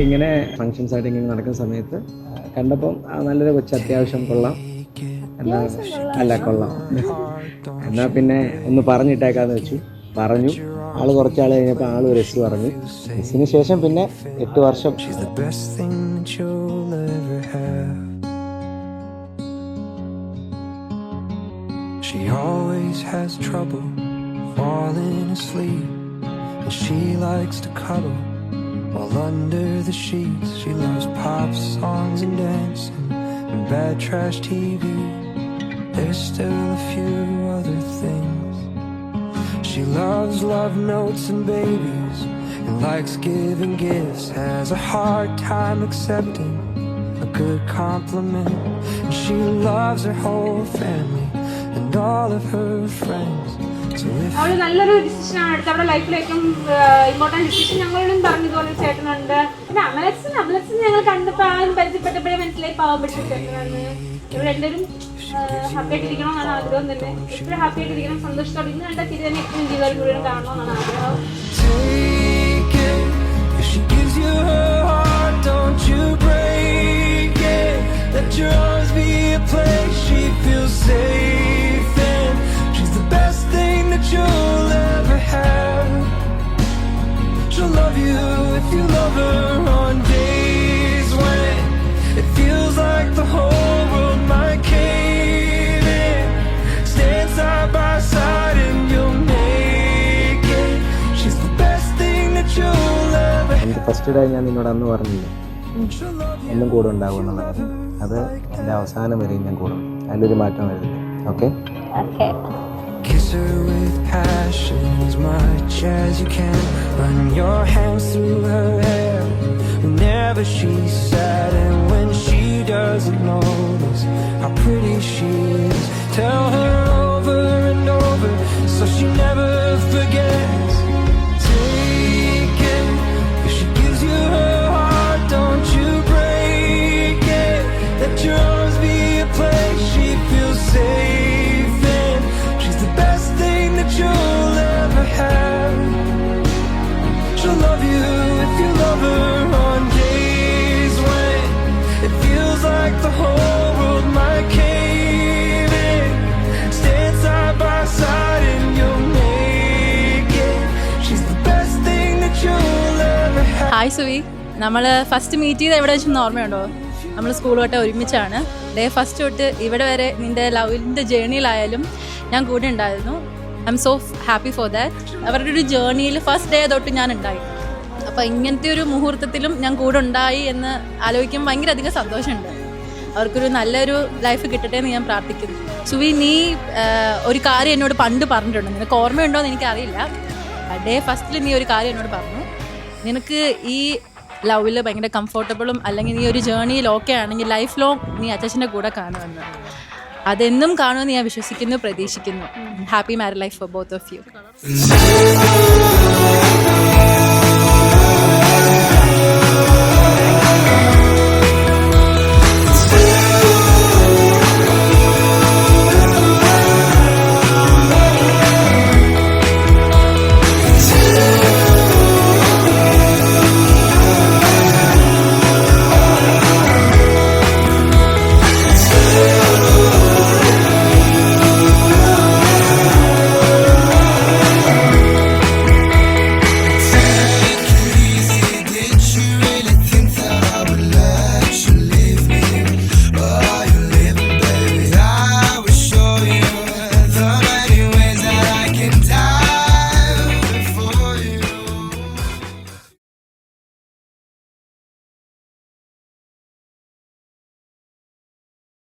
ഇങ്ങനെ ഫങ്ഷൻസ് ആയിട്ട് ഇങ്ങനെ നടക്കുന്ന സമയത്ത് കണ്ടപ്പം നല്ലൊരു കൊച്ചു അത്യാവശ്യം കൊള്ളാം കൊള്ളാം എന്നാൽ പിന്നെ ഒന്ന് പറഞ്ഞിട്ടേക്കാന്ന് വെച്ചു. പറഞ്ഞു. ആള് കുറച്ചാൾ കഴിഞ്ഞപ്പോൾ ആള് ഒരു എസ് പറഞ്ഞു. എസിന് ശേഷം പിന്നെ 8 വർഷം. She always has trouble falling asleep, and she likes to cuddle while under the sheets. She loves pop songs and dancing and bad trash TV. There's still a few other things. She loves love notes and babies and likes giving gifts. Has a hard time accepting a good compliment. And she loves her whole family and all of her friends. അവള് നല്ലൊരു ഡിസിഷനാണ് എടുത്തത്. അവരുടെ ലൈഫിൽ ഏറ്റവും important decision ഞങ്ങളോടും പറഞ്ഞതുപോലെ ചേട്ടനുണ്ട്. പിന്നെ അമലക്സിന് ഞങ്ങൾ കണ്ടപ്പോൾ ആരും പരിചയപ്പെട്ടപ്പോഴേ മനസ്സിലായി പാവം പിടിച്ച ചേട്ടനാണ്. ഇവർ രണ്ടുപേരും ഹാപ്പി ആയിട്ടിരിക്കണം എന്നാണ് ആഗ്രഹം തന്നെ. എപ്പോഴും ഹാപ്പി ആയിട്ടിരിക്കണം, സന്തോഷത്തോടെ ഇന്ന് കണ്ട തിരി തന്നെ എപ്പോഴും ജീവിതം മുഴുവൻ കാണണമെന്നാണ് ആഗ്രഹം. You'll ever have. She'll love you if you love her on days when it feels like the whole world might cave in. Stand side by side and you'll make it. She's the best thing that you'll ever have. First day ഞാൻ നിന്നോട് അന്ന് പറഞ്ഞില്ല എന്നും കൂടെ ഉണ്ടാവും എന്നുള്ളത്. അത് എൻ്റെ അവസാനം വരെയും ഞാൻ കൂടും. അതിലൊരു മാറ്റം വരുന്നില്ല. Okay. Kiss her with passion as much as you can. Run your hands through her hair whenever she's sad, and when she doesn't notice how pretty she is, tell her over and over so she never forgets. Take it if she gives you her heart, don't you break it. Let your arms be a place she feels safe. You'll ever have. She'll love you if you love her on days when it feels like the whole world might cave in. Stand side by side and you'll make it. She's the best thing that you'll ever have. Hi Suvi, നമ്മൾ first meet ചെയ്ത് എവിടെ വെച്ചെന്ന് ഓർമ്മയുണ്ടോ? നമ്മൾ school തൊട്ട് ഒരുമിച്ചാണ്. Day first തൊട്ട് ഇവിടെ വരെ നിൻ്റെ ലവിൻ്റെ ജേർണിയിലായാലും ഞാൻ കൂടെ ഉണ്ടായിരുന്നു. I M so happy for that. അവരുടെ ഒരു ജേർണിയിൽ ഫസ്റ്റ് ഡേ തൊട്ട് ഞാൻ ഉണ്ടായി. അപ്പോൾ ഇങ്ങനത്തെ ഒരു മുഹൂർത്തത്തിലും ഞാൻ കൂടെ ഉണ്ടായി എന്ന് ആലോചിക്കുമ്പോൾ ഭയങ്കര അധികം സന്തോഷമുണ്ട്. അവർക്കൊരു നല്ലൊരു ലൈഫ് കിട്ടട്ടെ എന്ന് ഞാൻ പ്രാർത്ഥിക്കുന്നു. സുവി, നീ ഒരു കാര്യം എന്നോട് പണ്ട് പറഞ്ഞിട്ടുണ്ട്. നിനക്ക് ഓർമ്മയുണ്ടോ എന്ന് എനിക്കറിയില്ല. ഡേ ഫസ്റ്റിൽ നീ ഒരു കാര്യം എന്നോട് പറഞ്ഞു. നിനക്ക് ഈ ലവിൽ ഭയങ്കര കംഫർട്ടബിളും അല്ലെങ്കിൽ നീ ഒരു ജേർണിയിൽ ഓക്കെ ആണെങ്കിൽ ലൈഫ് ലോങ് നീ അച്ഛൻ്റെ കൂടെ കാണുമെന്ന്. അതെന്നും കാണുമെന്ന് ഞാൻ വിശ്വസിക്കുന്നു, പ്രതീക്ഷിക്കുന്നു. Happy married life for both of U.